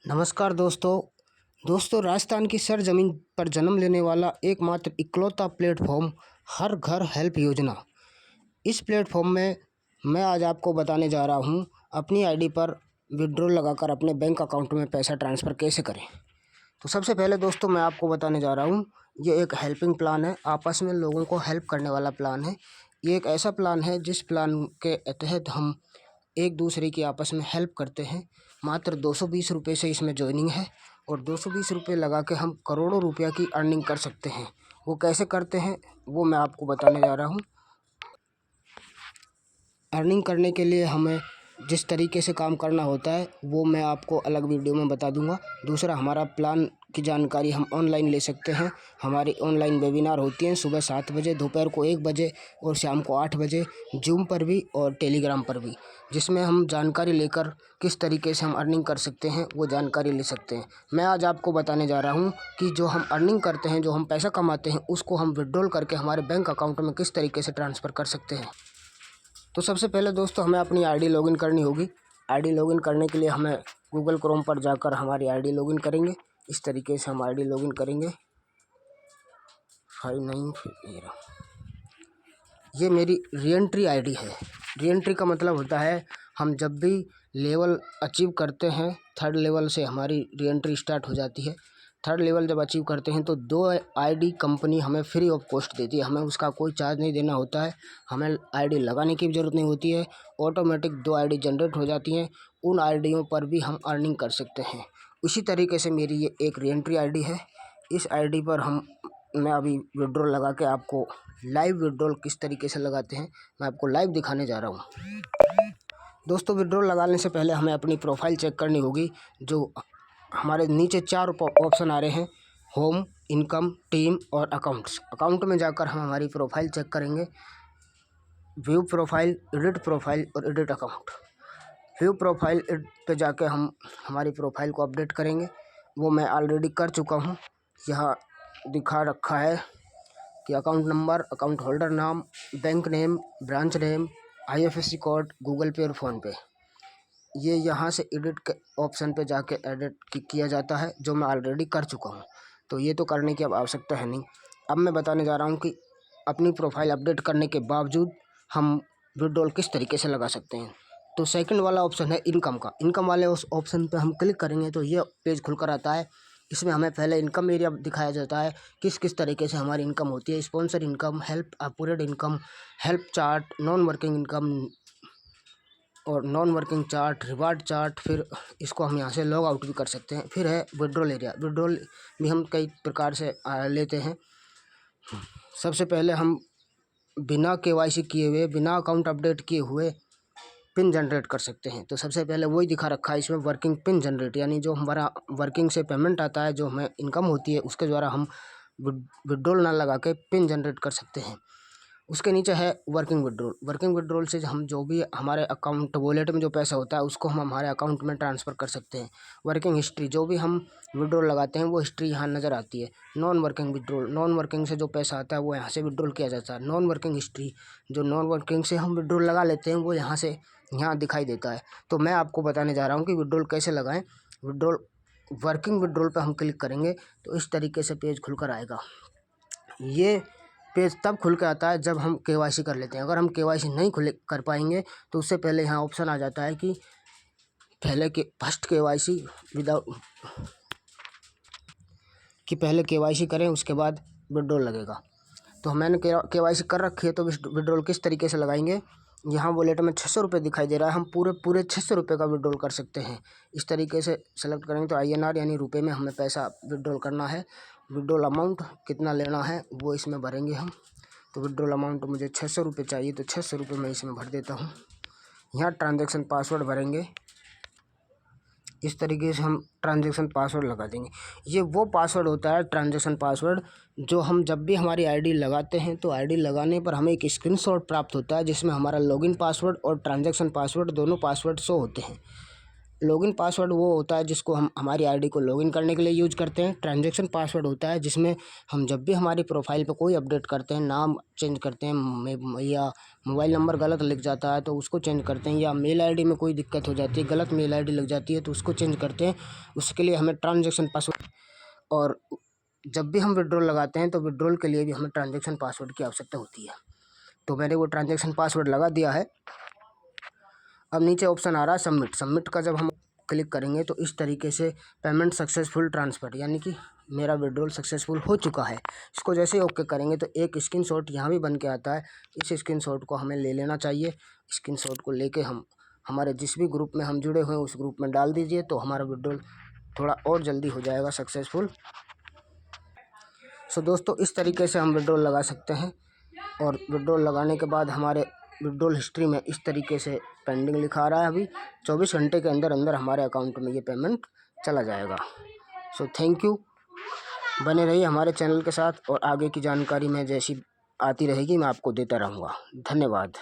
नमस्कार दोस्तों राजस्थान की सरजमीन पर जन्म लेने वाला एकमात्र इकलौता प्लेटफॉर्म हर घर हेल्प योजना। इस प्लेटफॉर्म में मैं आज आपको बताने जा रहा हूं अपनी आईडी पर विड्रॉल लगाकर अपने बैंक अकाउंट में पैसा ट्रांसफ़र कैसे करें। तो सबसे पहले दोस्तों मैं आपको बताने जा रहा हूं, ये एक हेल्पिंग प्लान है, आपस में लोगों को हेल्प करने वाला प्लान है। ये एक ऐसा प्लान है जिस प्लान के तहत हम एक दूसरे की आपस में हेल्प करते हैं। मात्र 220 रुपये से इसमें ज्वाइनिंग है और 220 रुपये लगा के हम करोड़ों रुपया की अर्निंग कर सकते हैं। वो कैसे करते हैं वो मैं आपको बताने जा रहा हूँ। अर्निंग करने के लिए हमें जिस तरीके से काम करना होता है वो मैं आपको अलग वीडियो में बता दूंगा। दूसरा, हमारा प्लान की जानकारी हम ऑनलाइन ले सकते हैं। हमारी ऑनलाइन वेबिनार होती हैं सुबह 7 बजे, दोपहर को 1 बजे और शाम को 8 बजे, जूम पर भी और टेलीग्राम पर भी, जिसमें हम जानकारी लेकर किस तरीके से हम अर्निंग कर सकते हैं वो जानकारी ले सकते हैं। मैं आज आपको बताने जा रहा हूँ कि जो हम अर्निंग करते हैं, जो हम पैसा कमाते हैं, उसको हम विड्रॉल करके हमारे बैंक अकाउंट में किस तरीके से ट्रांसफ़र कर सकते हैं। तो सबसे पहले दोस्तों हमें अपनी आईडी लॉगिन करनी होगी। आईडी लॉगिन करने के लिए हमें गूगल क्रोम पर जाकर हमारी आईडी लॉगिन करेंगे। इस तरीके से हम आईडी लॉगिन करेंगे। 59 ये मेरी रीएंट्री आईडी है। रीएंट्री का मतलब होता है हम जब भी लेवल अचीव करते हैं, थर्ड लेवल से हमारी रीएंट्री स्टार्ट हो जाती है। थर्ड लेवल जब अचीव करते हैं तो 2 आईडी कंपनी हमें फ्री ऑफ कॉस्ट देती है। हमें उसका कोई चार्ज नहीं देना होता है, हमें आईडी लगाने की भी ज़रूरत नहीं होती है। ऑटोमेटिक 2 आईडी जनरेट हो जाती हैं। उन आईडियों पर भी हम अर्निंग कर सकते हैं। उसी तरीके से मेरी ये एक रीएंट्री आईडी है। इस आईडी पर मैं अभी विड्रॉल लगा के आपको लाइव विड्रॉल किस तरीके से लगाते हैं मैं आपको लाइव दिखाने जा रहा हूँ। दोस्तों, विड्रॉल लगाने से पहले हमें अपनी प्रोफाइल चेक करनी होगी। जो हमारे नीचे 4 ऑप्शन आ रहे हैं, होम, इनकम, टीम और अकाउंट्स। अकाउंट में जाकर हम हमारी प्रोफाइल चेक करेंगे। व्यू प्रोफाइल, एडिट प्रोफाइल और एडिट अकाउंट। व्यू प्रोफाइल पे जाके हम हमारी प्रोफाइल को अपडेट करेंगे। वो मैं ऑलरेडी कर चुका हूँ। यहाँ दिखा रखा है कि अकाउंट नंबर, अकाउंट होल्डर नाम, bank name, branch name, IFSC code, Google पे और फ़ोनपे। ये यहाँ से एडिट के ऑप्शन पे जाके एडिट किया जाता है, जो मैं ऑलरेडी कर चुका हूँ। तो ये तो करने की अब आवश्यकता है नहीं। अब मैं बताने जा रहा हूँ कि अपनी प्रोफाइल अपडेट करने के बावजूद हम विड्रॉल किस तरीके से लगा सकते हैं। तो सेकंड वाला ऑप्शन है इनकम का। इनकम वाले उस ऑप्शन पे हम क्लिक करेंगे तो ये पेज खुलकर आता है। इसमें हमें पहले इनकम एरिया दिखाया जाता है, किस किस तरीके से हमारी इनकम होती है। स्पॉन्सर इनकम, हेल्प अपूरेड income, help chart, non working income और non working chart, reward chart. फिर इसको हम यहाँ से लॉग आउट भी कर सकते हैं। फिर है विड्रॉल एरिया। विड्रॉल भी हम कई प्रकार से लेते हैं। सबसे पहले हम बिना KYC किए हुए, बिना अकाउंट अपडेट किए हुए पिन जनरेट कर सकते हैं। तो सबसे पहले वही दिखा रखा है इसमें, वर्किंग पिन जनरेट, यानी जो हमारा वर्किंग से पेमेंट आता है, जो हमें इनकम होती है, उसके द्वारा हम विड्रॉल ना लगा के पिन जनरेट कर सकते हैं। उसके नीचे है वर्किंग विड्रॉल। वर्किंग विड्रॉल से हम जो भी हमारे अकाउंट वॉलेट में जो पैसा होता है उसको हम हमारे अकाउंट में ट्रांसफ़र कर सकते हैं। वर्किंग हिस्ट्री, जो भी हम विड्रॉल लगाते हैं वो हिस्ट्री यहाँ नज़र आती है। Non working withdrawal, non working से जो पैसा आता है वो यहाँ से विड्रॉल किया जाता है। नॉन वर्किंग हिस्ट्री, जो नॉन वर्किंग से हम विड्रॉल लगा लेते हैं वो यहाँ दिखाई देता है। तो मैं आपको बताने जा रहा हूँ कि विड्रॉल कैसे लगाएं। विड्रॉल, वर्किंग विड्रॉल पर हम क्लिक करेंगे तो इस तरीके से पेज खुलकर आएगा। ये पेज तब खुल के आता है जब हम KYC कर लेते हैं। अगर हम KYC नहीं कर पाएंगे तो उससे पहले यहाँ ऑप्शन आ जाता है कि फर्स्ट KYC विदाउट, कि पहले KYC करें उसके बाद विड्रॉल लगेगा। तो मैंने KYC कर रखी है। तो विड्रॉल किस तरीके से लगाएंगे, यहाँ वॉलेट में 600 रुपये दिखाई दे रहा है, हम पूरे 600 रुपये का विड्रॉल कर सकते हैं। इस तरीके से सेलेक्ट करेंगे तो INR यानी रुपए में हमें पैसा विड्रॉल करना है। विड्रॉल अमाउंट कितना लेना है वो इसमें भरेंगे हम। तो विड्रॉल अमाउंट मुझे 600 रुपये चाहिए, तो 600 रुपये मैं इसमें भर देता हूँ। यहाँ ट्रांजैक्शन पासवर्ड भरेंगे। इस तरीके से हम ट्रांजैक्शन पासवर्ड लगा देंगे। ये वो पासवर्ड होता है ट्रांजैक्शन पासवर्ड, जो हम जब भी हमारी आईडी लगाते हैं तो आईडी लगाने पर हमें एक स्क्रीनशॉट प्राप्त होता है जिसमें हमारा लॉगिन पासवर्ड और ट्रांजैक्शन पासवर्ड दोनों पासवर्ड शो होते हैं। लॉगिन पासवर्ड वो होता है जिसको हम हमारी आईडी को लॉगिन करने के लिए यूज करते हैं। ट्रांजैक्शन पासवर्ड होता है जिसमें हम जब भी हमारी प्रोफाइल पे कोई अपडेट करते हैं, नाम चेंज करते हैं या मोबाइल नंबर गलत लिख जाता है तो उसको चेंज करते हैं, या मेल आईडी में कोई दिक्कत हो जाती है, गलत मेल आईडी लग जाती है तो उसको चेंज करते हैं। उसके लिए हमें ट्रांजैक्शन पासवर्ड, और जब भी हम विड्रॉल लगाते हैं तो विड्रॉल के लिए भी हमें ट्रांजैक्शन पासवर्ड की आवश्यकता होती है। तो मैंने वो ट्रांजैक्शन पासवर्ड लगा दिया है। अब नीचे ऑप्शन आ रहा है सबमिट। सबमिट का जब हम क्लिक करेंगे तो इस तरीके से पेमेंट सक्सेसफुल ट्रांसफर, यानी कि मेरा विड्रॉल सक्सेसफुल हो चुका है। इसको जैसे ही ओके करेंगे तो एक स्क्रीनशॉट यहाँ भी बन के आता है। इस स्क्रीनशॉट को हमें ले लेना चाहिए। स्क्रीनशॉट को लेके हम हमारे जिस भी ग्रुप में हम जुड़े हुए हैं उस ग्रुप में डाल दीजिए, तो हमारा विड्रॉल थोड़ा और जल्दी हो जाएगा सक्सेसफुल। सो दोस्तों, इस तरीके से हम विड्रॉल लगा सकते हैं। और विड्रॉल लगाने के बाद हमारे विड्रॉल हिस्ट्री में इस तरीके से पेंडिंग लिखा रहा है। अभी 24 घंटे के अंदर अंदर हमारे अकाउंट में ये पेमेंट चला जाएगा। सो थैंक यू, बने रहिए हमारे चैनल के साथ और आगे की जानकारी में जैसी आती रहेगी मैं आपको देता रहूँगा। धन्यवाद।